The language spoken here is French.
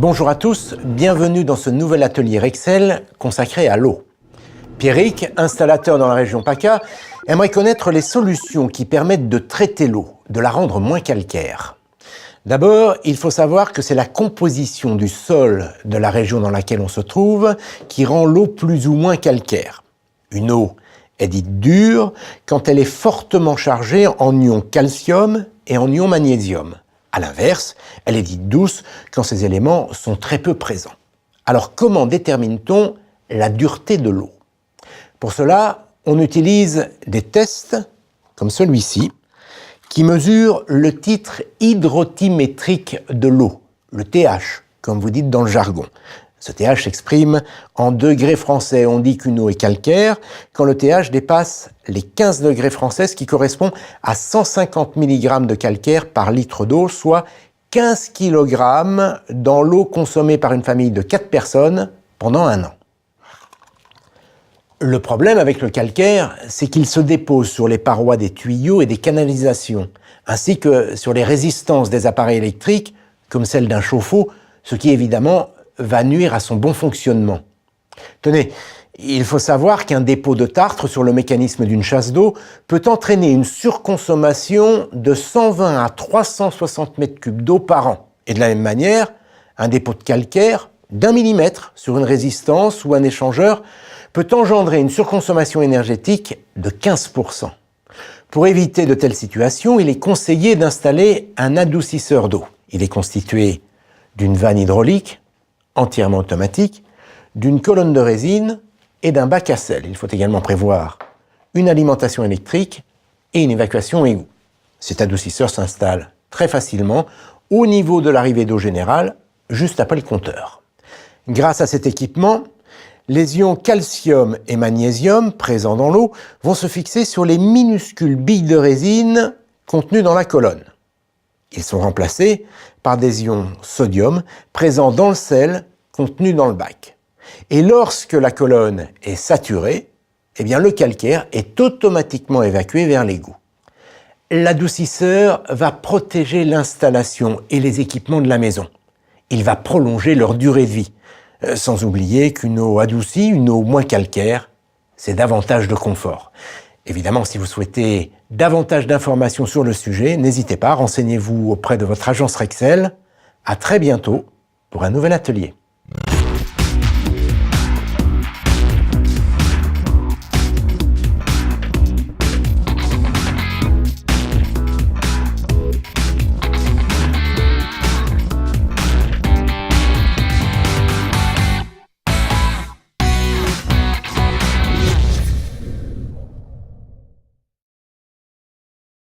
Bonjour à tous, bienvenue dans ce nouvel atelier Rexel consacré à l'eau. Pierrick, installateur dans la région PACA, aimerait connaître les solutions qui permettent de traiter l'eau, de la rendre moins calcaire. D'abord, il faut savoir que c'est la composition du sol de la région dans laquelle on se trouve qui rend l'eau plus ou moins calcaire. Une eau est dite dure quand elle est fortement chargée en ions calcium et en ions magnésium. À l'inverse, elle est dite douce quand ces éléments sont très peu présents. Alors comment détermine-t-on la dureté de l'eau? Pour cela, on utilise des tests comme celui-ci qui mesurent le titre hydrotimétrique de l'eau, le TH, comme vous dites dans le jargon. Ce TH s'exprime en degrés français. On dit qu'une eau est calcaire quand le TH dépasse les 15 degrés français, ce qui correspond à 150 mg de calcaire par litre d'eau, soit 15 kg dans l'eau consommée par une famille de 4 personnes pendant un an. Le problème avec le calcaire, c'est qu'il se dépose sur les parois des tuyaux et des canalisations, ainsi que sur les résistances des appareils électriques, comme celle d'un chauffe-eau, ce qui évidemment va nuire à son bon fonctionnement. Tenez, il faut savoir qu'un dépôt de tartre sur le mécanisme d'une chasse d'eau peut entraîner une surconsommation de 120 à 360 mètres cubes d'eau par an. Et de la même manière, un dépôt de calcaire d'1 millimètre sur une résistance ou un échangeur peut engendrer une surconsommation énergétique de 15%. Pour éviter de telles situations, il est conseillé d'installer un adoucisseur d'eau. Il est constitué d'une vanne hydraulique, entièrement automatique, d'une colonne de résine et d'un bac à sel. Il faut également prévoir une alimentation électrique et une évacuation égout. Cet adoucisseur s'installe très facilement au niveau de l'arrivée d'eau générale, juste après le compteur. Grâce à cet équipement, les ions calcium et magnésium présents dans l'eau vont se fixer sur les minuscules billes de résine contenues dans la colonne. Ils sont remplacés par des ions sodium présents dans le sel contenu dans le bac. Et lorsque la colonne est saturée, eh bien le calcaire est automatiquement évacué vers l'égout. L'adoucisseur va protéger l'installation et les équipements de la maison. Il va prolonger leur durée de vie. Sans oublier qu'une eau adoucie, une eau moins calcaire, c'est davantage de confort. Évidemment, si vous souhaitez davantage d'informations sur le sujet, n'hésitez pas, renseignez-vous auprès de votre agence Rexel. À très bientôt pour un nouvel atelier.